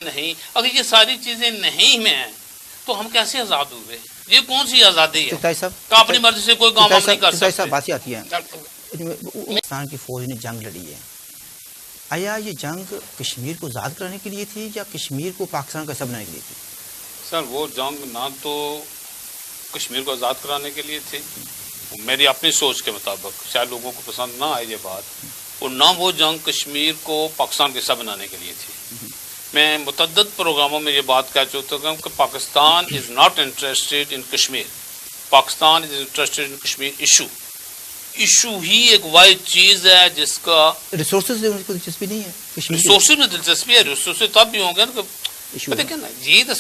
نہیں. اگر یہ ساری چیزیں نہیں میں ہیں تو ہم کیسے آزاد ہوئے؟ یہ کون سی آزادی ہے کہ اپنی مرضی سے کوئی کام ہم نہیں کر سکتے؟ بات آتی ہے پاکستان کی فوج نے جنگ لڑی ہے، آیا یہ جنگ کشمیر کو آزاد کرانے کے لیے تھی یا کشمیر کو پاکستان کا حصہ بنانے کے لیے تھی؟ سر وہ جنگ نہ تو کشمیر کو آزاد کرانے کے لیے تھی، میری اپنی سوچ کے مطابق، شاید لوگوں کو پسند نہ آئے یہ بات، اور نہ وہ جنگ کشمیر کو پاکستان کے حصہ بنانے کے لیے تھی. میں متعدد پروگراموں میں یہ بات کہہ چکا ہوں کہ Pakistan is not interested in Kashmir, Pakistan is interested in Kashmir issue ہی ایک واحد چیز ہے جس کا ریسورسز میں دلچسپی نہیں ہے. ریسورسز میں دلچسپی ہے، ریسورسز تب بھی ہوں گے نا کہ دیکھیں نا یہ تو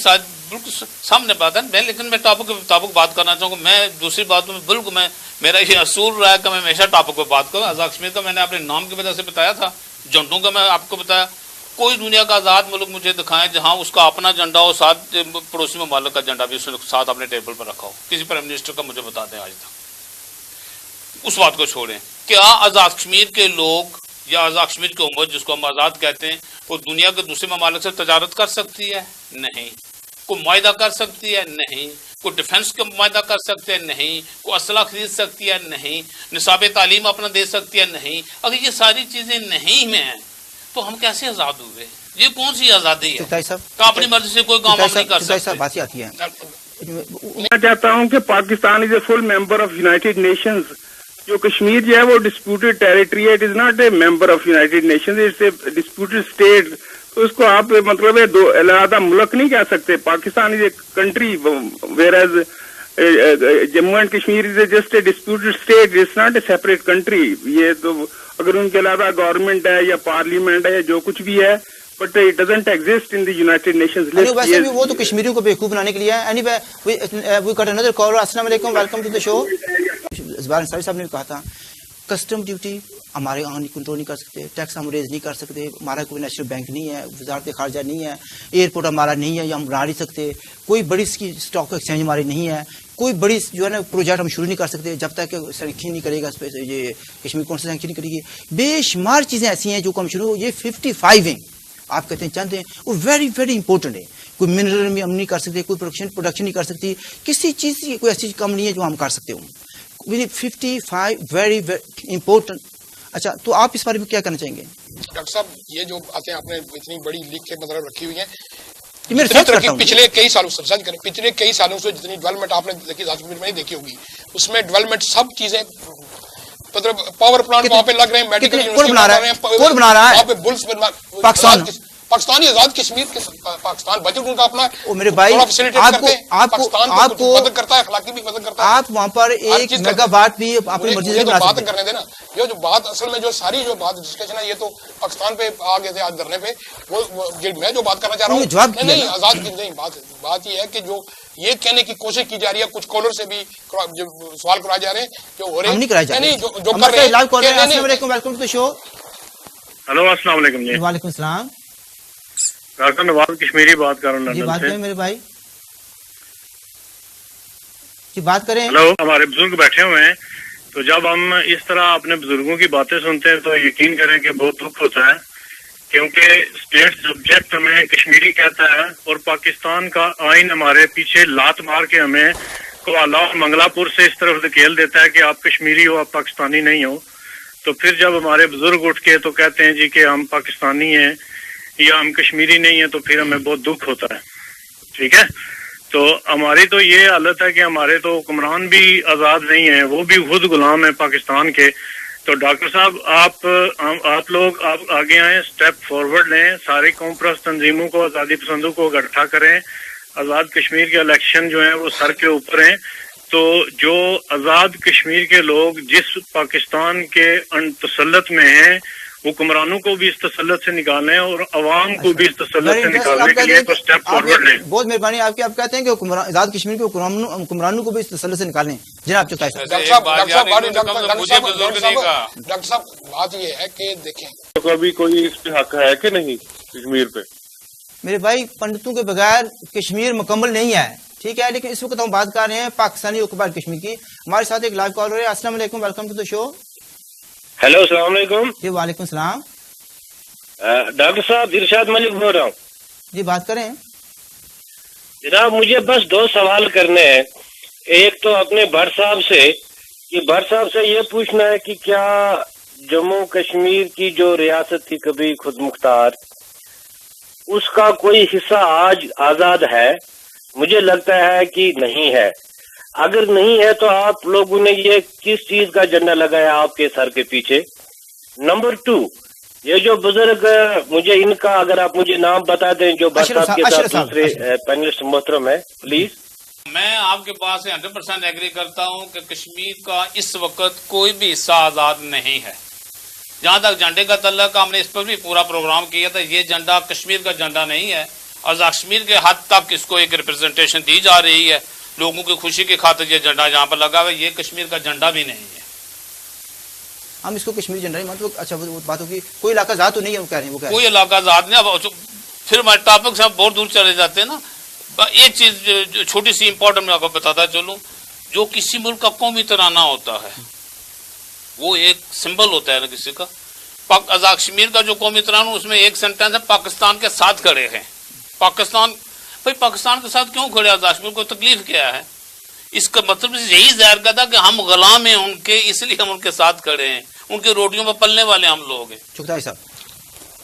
بالکل سامنے بات ہے. میں لیکن میں ٹاپک کے مطابق بات کرنا چاہوں گا. میں دوسری باتوں میں بالکل میرا یہ اصول رہا ہے کہ میں ہمیشہ ٹاپک پہ بات کروں. آزاد کشمیر کا میں نے اپنے نام کی وجہ سے بتایا تھا، جنڈوں کا میں آپ کو بتایا. کوئی دنیا کا آزاد ملک مجھے دکھائیں جہاں اس کا اپنا جھنڈا ہو، ساتھ پڑوسی ممالک کا جھنڈا بھی اس نے ساتھ اپنے ٹیبل پر رکھا ہو. کسی پرائم منسٹر کا مجھے بتا دیں آج تک. اس بات کو چھوڑیں. کیا آزاد کشمیر کے لوگ یا آزاد کشمیر کی امت جس کو ہم آزاد کہتے ہیں وہ دنیا کے دوسرے ممالک سے تجارت کر سکتی ہے؟ نہیں. کوئی معاہدہ کر سکتی ہے؟ نہیں. کوئی ڈیفنس کا معاہدہ کر سکتے ہیں؟ نہیں. کوئی اسلحہ خرید سکتی ہے؟ نہیں. نصاب تعلیم اپنا دے سکتی ہے؟ نہیں. اگر یہ ساری چیزیں نہیں میں ہیں تو ہم کیسے آزاد ہوئے؟ یہ کون سی آزادی ہے کہ اپنی مرضی سے کوئی کام ہم نہیں کر سکتے؟ بات آتی ہے. میں چاہتا ہوں کہ Pakistan is a full member of United Nations. جو کشمیر جو ہے وہ ڈسپیوٹڈ ٹیریٹری ہے، it is not a member of United Nations, it's a disputed state. تو اس کو آپ مطلب ہے دو علیحدہ ملک نہیں کہہ سکتے. Pakistan is a country whereas Jammu and Kashmir is a just a disputed state, it's not a separate country. یہ تو اگر ان کے علاوہ گورنمنٹ ہے یا پارلیمنٹ ہے یا جو کچھ بھی ہے، but it doesn't exist in the United nations list. ویسے بھی وہ تو کشمیریوں کو بیوقوف بنانے کے لیے ہے. Anyway got another caller. السلام علیکم، ویلکم ٹو دی شو. زبان انصاری صاحب نے کہا تھا کسٹم ڈیوٹی ہمارے یہاں کنٹرول نہیں کر سکتے، ٹیکس ہم ریز نہیں کر سکتے، ہمارا کوئی نیشنل بینک نہیں ہے، وزارت خارجہ نہیں ہے، ایئرپورٹ ہمارا نہیں ہے یا ہم بنا نہیں سکتے، کوئی بڑی اسٹاک ایکسچینج ہماری نہیں ہے، کوئی بڑی جو ہے نا پروجیکٹ ہم شروع نہیں کر سکتے جب تک کہ سینکشن نہیں کرے گا. اس پہ یہ کشمیر کون سا سینکشن نہیں کرے گی. بے شمار چیزیں ایسی ہیں جو ہم شروع، یہ 55 ہیں آپ کہتے ہیں چند ہیں، وہ ویری ویری امپورٹنٹ ہے. کوئی منرل بھی ہم نہیں کر سکتے، کوئی پروڈکشن نہیں کر سکتی، کسی چیز کی کوئی ایسی کم نہیں ہے جو ہم کر سکتے ہوں. 55 ویری امپورٹنٹ. اچھا تو آپ اس بارے میں کیا کرنا چاہیں گے؟ ڈاکٹر صاحب یہ جو باتیں آپ نے اتنی بڑی لکھ کے مطلب رکھی ہوئی ہیں، پچھلے کئی سالوں سے پچھلے کئی سالوں سے جتنی ڈیولپمنٹ آپ نے دیکھی میں نہیں دیکھی ہوگی، اس میں ڈیولپمنٹ سب چیزیں مطلب پاور پلانٹ وہاں پہ لگ رہے ہیں، میڈیکل کون بنا رہا ہے؟ پاکستان. پاکستانی آزاد کشمیر کے پاکستان بجٹ ان کا اپنا میرے بھائی آپ کو مدد کرتا ہے، اخلاقی بھی مدد کرتا ہے. آپ وہاں پر ایک میگا واٹ بھی اپنی مرضی سے بنا سکتے ہیں. بات کرنے دینا. یہ جو بات اصل میں جو ساری جو بات ڈسکشن ہے یہ تو پاکستان پہ آ گئے تھے آج دھرنے پہ. وہ میں جو بات کرنا چاہ رہا ہوں نہیں آزاد کی نہیں بات یہ ہے کہ جو یہ کہنے کی کوشش کی جا رہی ہے، کچھ کالر سے بھی سوال کرائے جا رہے ہیں جو ہو رہے ہیں جو کر رہے ہیں. السلام علیکم، welcome to the show. Hello السلام علیکم. جی وعلیکم السلام. ڈاکٹر نواز کشمیری بات کر رہا ہوں. جی بات کریں میرے بھائی، جی بات کریں. ہلو، ہمارے بزرگ بیٹھے ہوئے ہیں، تو جب ہم اس طرح اپنے بزرگوں کی باتیں سنتے ہیں تو یقین کریں کہ بہت دکھ ہوتا ہے، کیونکہ اسٹیٹ سبجیکٹ ہمیں کشمیری کہتا ہے اور پاکستان کا آئین ہمارے پیچھے لات مار کے ہمیں کوالا اور منگلا پور سے اس طرف دھکیل دیتا ہے کہ آپ کشمیری ہو، آپ پاکستانی نہیں ہو. تو پھر جب ہمارے بزرگ اٹھ کے تو کہتے ہیں جی کہ ہم پاکستانی ہیں یا ہم کشمیری نہیں ہیں، تو پھر ہمیں بہت دکھ ہوتا ہے. ٹھیک ہے، تو ہماری تو یہ حالت ہے کہ ہمارے تو حکمران بھی آزاد نہیں ہیں، وہ بھی خود غلام ہیں پاکستان کے. تو ڈاکٹر صاحب آپ لوگ آگے آئیں، اسٹیپ فارورڈ لیں، ساری قوم پرست تنظیموں کو، آزادی پسندوں کو اکٹھا کریں. آزاد کشمیر کے الیکشن جو ہیں وہ سر کے اوپر ہیں. تو جو آزاد کشمیر کے لوگ جس پاکستان کے تسلط میں ہیں، حکمرانوں کو بھی اس تسلط سے نکالیں اور عوام کو بھی اس تسلط سے نکالنے کے لیے تو اسٹیپ فارورڈ لیں. بہت مہربانی آپ کی. آپ کہتے ہیں کہ آزاد کشمیر کے حکمرانوں کو بھی اس تسلط سے نکالیں. جناب ڈاکٹر صاحب بات یہ ہے کہ دیکھیں کبھی کوئی اس پہ حق ہے کہ نہیں کشمیر پہ؟ میرے بھائی پنڈتوں کے بغیر کشمیر مکمل نہیں ہے، ٹھیک ہے، لیکن اس وقت ہم بات کر رہے ہیں پاکستانی حکومت کشمیر کی. ہمارے ساتھ ایک لائیو کالر ہے. السلام علیکم، welcome to the show. Hello السلام علیکم. جی وعلیکم السلام. ڈاکٹر صاحب ارشاد ملک بول رہا ہوں. جی بات کریں. جناب مجھے بس 2 سوال کرنے ہیں. ایک تو اپنے بھٹ صاحب سے یہ پوچھنا ہے کہ کیا جموں کشمیر کی جو ریاست تھی کبھی خود مختار، اس کا کوئی حصہ آج آزاد ہے؟ مجھے لگتا ہے کہ نہیں ہے. اگر نہیں ہے تو آپ لوگوں نے یہ کس چیز کا جھنڈا لگایا آپ کے سر کے پیچھے؟ نمبر 2، یہ جو بزرگ مجھے ان کا اگر آپ مجھے نام بتا دیں جو بھٹ صاحب کے ساتھ دوسرے پینلسٹ محترم ہے پلیز. میں آپ کے پاس 100% ایگری کرتا ہوں کہ کشمیر کا اس وقت کوئی بھی حصہ آزاد نہیں ہے. جہاں تک جھنڈے کا تعلق ہم نے اس پر بھی پورا پروگرام کیا تھا. یہ جھنڈا کشمیر کا جھنڈا نہیں ہے. آزاد کشمیر کے حد تک اس کو ایک ریپرزنٹیشن دی جا رہی ہے. لوگوں کی خوشی کی خاطر یہ جھنڈا جہاں پر لگا ہوا ہے، یہ کشمیر کا جھنڈا بھی نہیں ہے. ہم اس کو کشمیری جھنڈا نہیں مانتے. اچھا وہ بات ہوگی کوئی علاقہ آزاد تو نہیں ہے، وہ کہہ رہے ہیں کوئی علاقہ آزاد نہیں. اب پھر ہمارے ٹاپک سے بہت دور چلے جاتے ہیں نا. ایک چیز چھوٹی سی امپورٹنٹ میں آپ کو بتاتا چلوں، جو کسی ملک کا قومی ترانہ ہوتا ہے وہ ایک سمبل ہوتا ہے نا کسی کا. آزاد کشمیر کا جو قومی ترانہ اس میں ایک سینٹینس ہے پاکستان کے ساتھ کھڑے ہیں. پاکستان کے ساتھ کیوں کھڑے؟ آزاد کشمیر کو تکلیف کیا ہے؟ اس کا مطلب یہی ظاہر کرتا کہ ہم غلام ہیں ان کے، اس لیے ہم ان کے ساتھ کھڑے ہیں. ان کی روٹیوں پر پلنے والے ہم لوگ ہیں. چغتائی صاحب.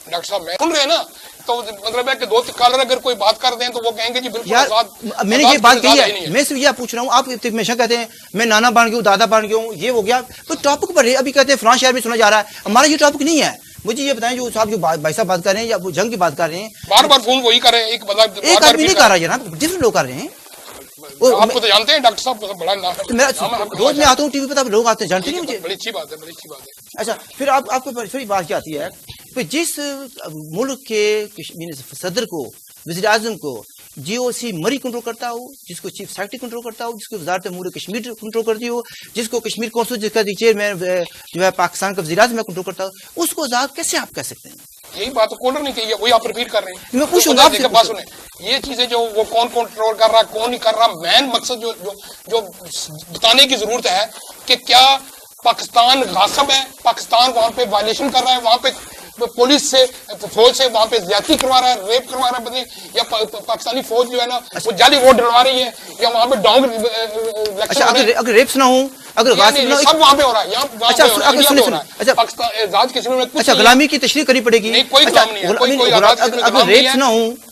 ڈاکٹر صاحب میں سن رہے ہیں نا، تو مطلب ہے کہ 2 کالر اگر کوئی بات کر دیں تو وہ کہیں گے جی بالکل یار میں نے یہ بات کہی ہے. میں صرف یہ پوچھ رہا ہوں، آپ ہمیشہ کہتے ہیں میں نانا بن گیا ہوں، دادا بن گیا ہوں، یہ ہو گیا تو ٹاپک پر ابھی کہتے ہیں فلاں شہر میں سنا جا رہا ہے. ہمارا یہ ٹاپک نہیں ہے. مجھے یہ بتائیں جو صاحب جو بھائی صاحب بات کر رہے ہیں یا وہ جنگ کی بات کر رہے ہیں، بار بار فون وہی کر رہے ہیں. ایک آدمی نہیں کر رہا جناب، ڈفرنٹ لوگ کر رہے ہیں. آپ کو تو جانتے ہیں ڈاکٹر صاحب، بڑا روز میں آتا ہوں ٹی وی پہ، لوگ آتے ہیں جانتے نہیں مجھے. بڑی اچھی بات ہے. اچھا پھر آپ کو پھر بات کیا آتی ہے کہ جس ملک کے صدر کو، وزیر اعظم کو جی او سی مری کنٹرول کرتا ہو، جس کو چیف سیکرٹری کنٹرول کرتا ہو، جس کو وزارت امور کشمیر کنٹرول کرتی ہو، جس کو کشمیر کونسل جس کا چیئرمین جو ہے پاکستان کا وزیر اعظم کنٹرول کرتا ہو، اس کو آزاد کیسے آپ کہہ سکتے ہیں؟ یہی بات کولر نہیں کہی ہے، وہی آپ ریپیٹ کر رہے ہیں. میں پوچھوں گا آپ سے بات سنیں، یہ چیزیں جو وہ کون کنٹرول کر رہا ہے کون نہیں کر رہا، مین مقصد جو بتانے کی ضرورت ہے کہ کیا پاکستان غاصب ہے، پاکستان وہاں پہ وائلیشن کر رہا ہے، وہاں پہ پولیس سے فوج سے وہاں پہ زیادتی کروا رہا ہے، ریپ کروا رہا ہے بدلی، یا پاکستانی فوج جو ہے نا وہ جعلی ووٹ ڈلوا رہی ہے، یا وہاں پہ ڈاؤن. اچھا اگر ریپس نہ ہوں، اگر سب وہاں پہ ہو رہا ہے. اچھا غلامی کی تشریح کرنی پڑے گی.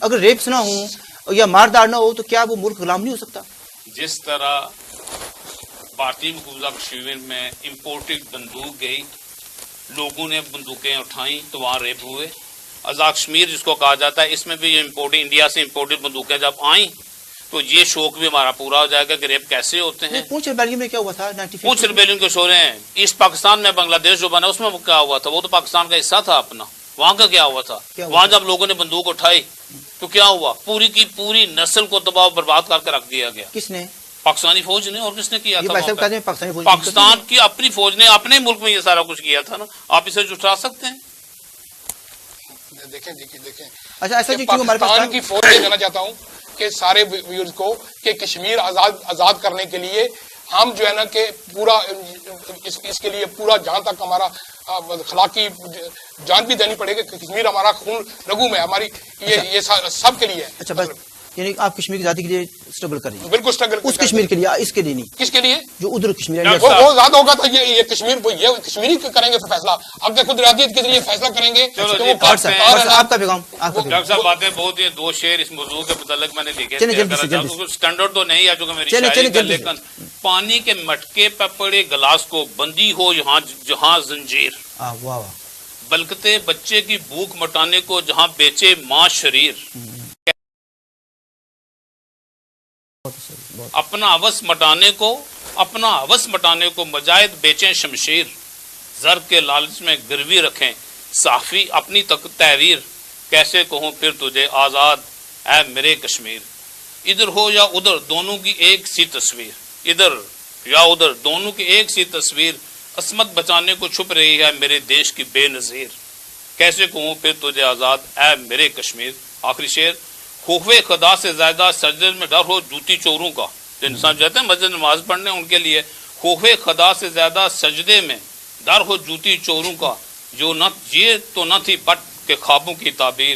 اگر ریپس نہ ہوں یا ماردار نہ ہو تو کیا وہ ملک غلام نہیں ہو سکتا؟ جس طرح بھارتی مقبوضہ کشمیر میں امپورٹڈ بندوق گئی، لوگوں نے بندوقیں اٹھائیں تو وہاں ریپ ہوئے. آزاد کشمیر جس کو کہا جاتا ہے، اس میں بھی یہ انڈیا سے امپورٹڈ بندوقیں جب آئیں تو یہ شوق بھی ہمارا پورا ہو جائے گا کہ ریپ کیسے ہوتے ہیں. پونچھ ریبیلیون میں کیا ہوا تھا؟ پونچھ ریبیلیون کے شورے ہیں. ایسٹ پاکستان میں بنگلہ دیش جو بنا اس میں کیا ہوا تھا؟ وہ تو پاکستان کا حصہ تھا اپنا. وہاں کا کیا ہوا تھا؟ وہاں جب لوگوں نے بندوق اٹھائی تو کیا ہوا؟ پوری کی پوری نسل کو تباہ برباد کر کے رکھ دیا گیا. کس نے؟ پاکستانی فوج نے. اور کس نے کیا تھا؟ پاکستان کی اپنی فوج نے اپنے ملک میں یہ سارا کچھ کیا تھا نا. آپ اسے جھٹلا سکتے ہیں؟ دیکھیں اچھا ایسا پاکستان کی فوج یہ کہنا چاہتا ہوں کہ سارے ویورز کو کہ کشمیر آزاد کرنے کے لیے ہم جو ہے نا کہ پورا اس کے لیے پورا جہاں تک ہمارا اخلاقی جان بھی دینی پڑے گی. کشمیر ہمارا خون رگوں میں، ہماری یہ سب کے لیے ہے. اچھا بس یعنی آپ کشمیر کی آزادی کے لیے اسٹرگل کریں گے؟ بالکل اسٹرگل. اس کشمیر کے لیے، اس کے لیے نہیں. کس کے لیے؟ جو ادھر کشمیر وہ زیادہ ہوگا تو یہ کشمیر کو یہ کشمیری کریں گے فیصلہ. اب خود ارادیت کے ذریعے فیصلہ کریں گے. آپ کا پیغام. ڈاکٹر صاحب باتیں بہت ہی 2 شعر اس موضوع کے متعلق میں نے لکھے تھے. اسٹینڈرڈ تو نہیں ہے چونکہ میری شاعری کا، لیکن پانی کے مٹکے پہ پڑے گلاس کو بندی ہو جہاں زنجیر، بلکتے بچے کی بھوک مٹانے کو جہاں بیچے ماں شریر، اپنا ہوس مٹانے کو مجاہد بیچیں شمشیر، زر کے لالچ میں گروی رکھیں صحافی اپنی تحریر، کیسے کہوں پھر تجھے آزاد اے میرے کشمیر. ادھر ہو یا ادھر دونوں کی ایک سی تصویر، ادھر یا ادھر دونوں کی ایک سی تصویر، عصمت بچانے کو چھپ رہی ہے میرے دیش کی بے نظیر، کیسے کہوں پھر تجھے آزاد اے میرے کشمیر. آخری شعر، خوف خدا سے زیادہ سجدے میں ڈر ہو جوتی چوروں کا. جو انسان جاتے ہیں مسجد نماز پڑھنے ان کے لیے خوف خدا سے زیادہ سجدے میں ڈر ہو جوتی چوروں کا، جو نہ یہ تو نہ تھی بٹ کے خوابوں کی تعبیر،